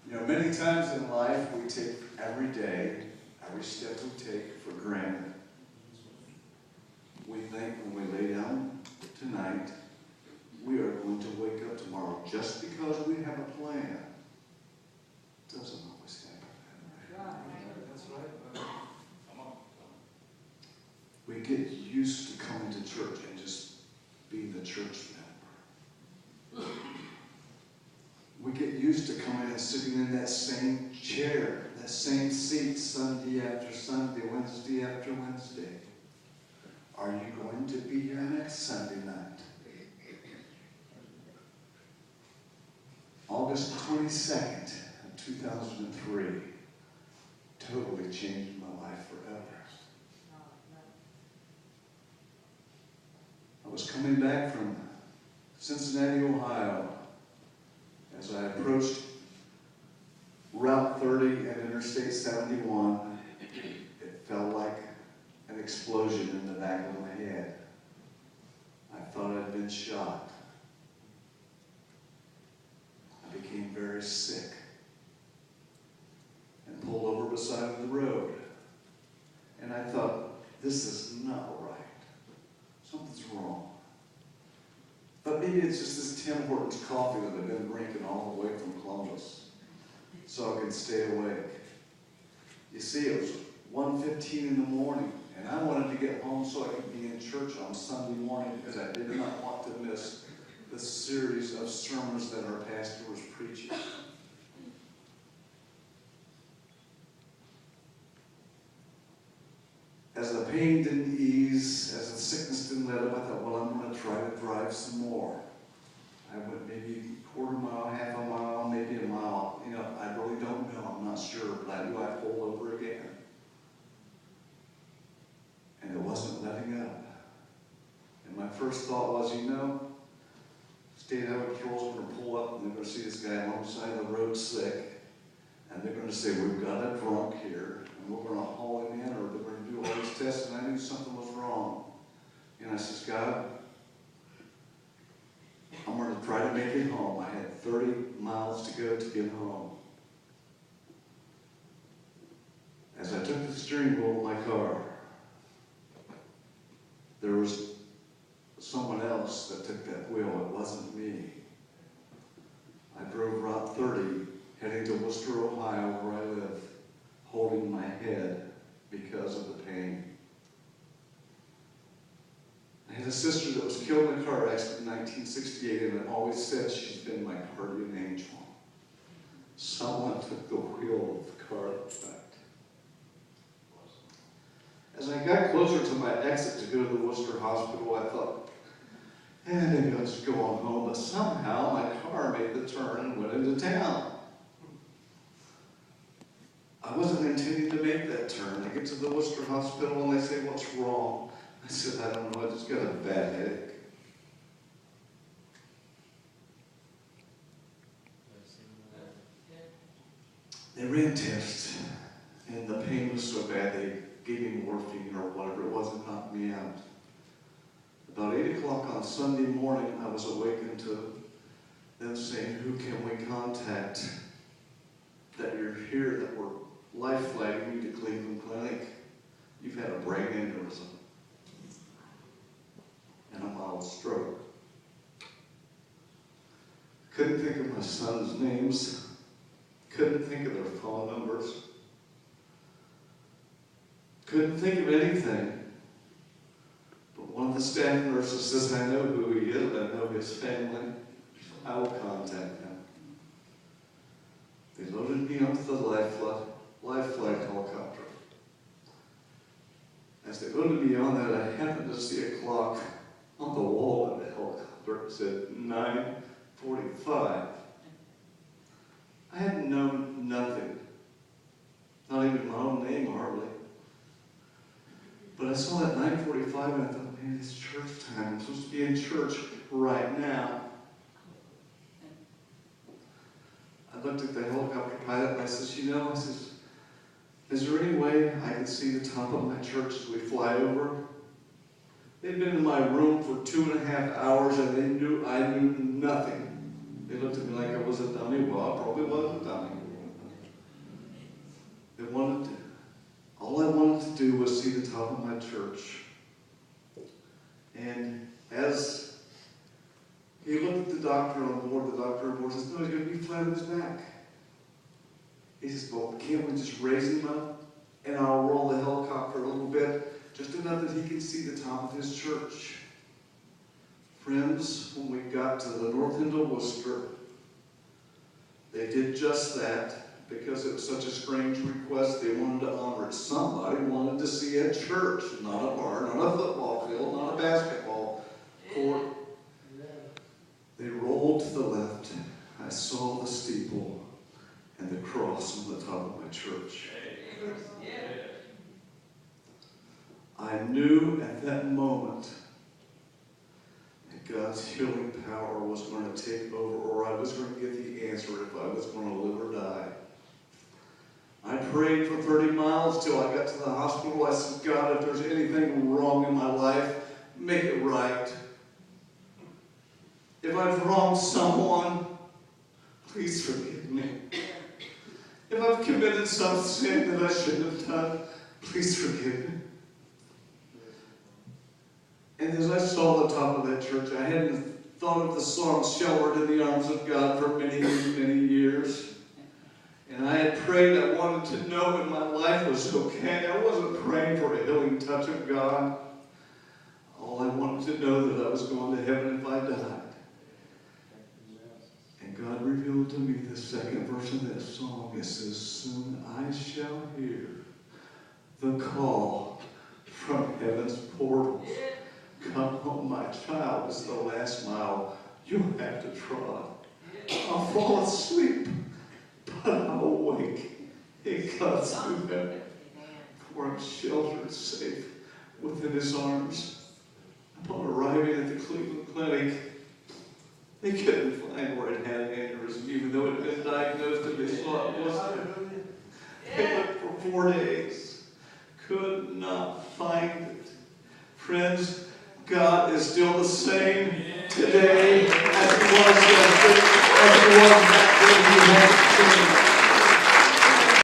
You know, many times in life we take every day, every step we take for granted. We think when we lay down tonight, we are going to wake up tomorrow just because we have a plan. It doesn't always happen that way. That's right. Come on. We get used to coming to church and just being the church member. We get used to coming and sitting in that same chair, that same seat, Sunday after Sunday, Wednesday after Wednesday. Are you going to be here next Sunday night? August 22nd, 2003, totally changed my life forever. I was coming back from Cincinnati, Ohio. As I approached Route 30 and Interstate 71, it felt like an explosion in the back of my head. I thought I'd been shot. I became very sick and pulled over beside the road. And I thought, this is not right. Something's wrong. But maybe it's just this Tim Hortons coffee that I've been drinking all the way from Columbus, so I can stay awake. You see, it was 1:15 in the morning, and I wanted to get home so I could be in church on Sunday morning because I did not want to miss the series of sermons that our pastor was preaching. As the pain didn't ease, as the sickness didn't let up, I thought, well, I'm going to try to drive some more. I went maybe a quarter mile, half a mile, maybe a mile. You know, I really don't know. I'm not sure. But I knew I pulled over again. And it wasn't letting up. And my first thought was, you know, State Highway Patrol's going to pull up and they're going to see this guy alongside the road sick. And they're going to say, we've got a drunk here. And we're going to haul him in, or they're going to do all these tests. And I knew something was wrong. And I says, God, I'm going to try to make it home. I had 30 miles to go to get home. As I took the steering wheel of my car, there was someone else that took that wheel. It wasn't me. I drove Route 30, heading to Worcester, Ohio, where I live, holding my head because of the pain. I had a sister that was killed in a car accident in 1968, and I always said she's been my guardian angel. Someone took the wheel of the car that wrecked. As I got closer to my exit to go to the Worcester hospital, I thought, maybe I'll just go on home. But somehow my car made the turn and went into town. I wasn't intending to make that turn. I get to the Worcester hospital and they say, what's wrong? I said, I don't know, I just got a bad headache. They ran tests, and the pain was so bad they gave me morphine or whatever it was and knocked me out. About 8 o'clock on Sunday morning, I was awakened to them saying, who can we contact that you're here, that we're life flagging you to Cleveland Clinic? You've had a brain aneurysm and a mild stroke. Couldn't think of my son's names. Couldn't think of their phone numbers. Couldn't think of anything. But one of the staff nurses says, I know who he is, I know his family. I will contact him. They loaded me onto the life flight helicopter. As they loaded me on that, I happened to see a clock on the wall of the helicopter. It said 9:45. I had known nothing. Not even my own name, hardly. But I saw that 9:45 and I thought, man, it's church time. I'm supposed to be in church right now. I looked at the helicopter pilot and I says, is there any way I can see the top of my church as we fly over? They'd been in my room for 2.5 hours and they knew I knew nothing. They looked at me like I was a dummy. Well, I probably was a dummy. my church. And as he looked at the doctor on board, the doctor on board says, no, he's going to be flat on his back. He says, well, can't we just raise him up and I'll roll the helicopter a little bit, just enough that he can see the top of his church. Friends, when we got to the north end of Worcester, they did just that because it was such a strange request. They wanted to honor it. Somebody wanted to see a church, not a bar, not a football field, not a basketball court. They rolled to the left. I saw the steeple and the cross on the top of my church. I knew at that moment that God's healing power was going to take over, or I was going to get the answer if I was going to live or die. I prayed for 30 miles till I got to the hospital. I said, God, if there's anything wrong in my life, make it right. If I've wronged someone, please forgive me. If I've committed some sin that I shouldn't have done, please forgive me. And as I saw the top of that church, I hadn't thought of the song Sheltered in the Arms of God for many, many years. And I had prayed, I wanted to know that my life was okay. I wasn't praying for a healing touch of God. All I wanted to know that I was going to heaven if I died. And God revealed to me the second verse of that song. It says, soon I shall hear the call from heaven's portal. Come home, my child, is the last mile you'll have to trod. I'll fall asleep, but I'll awake in God's new heaven, where I'm sheltered, safe within His arms. Upon arriving at the Cleveland Clinic, they couldn't find where it had an aneurysm, even though it had been diagnosed and they saw it was there. They looked for 4 days, could not find it. Friends, God is still the same today as He was yesterday, as He was back then. He hasn't changed.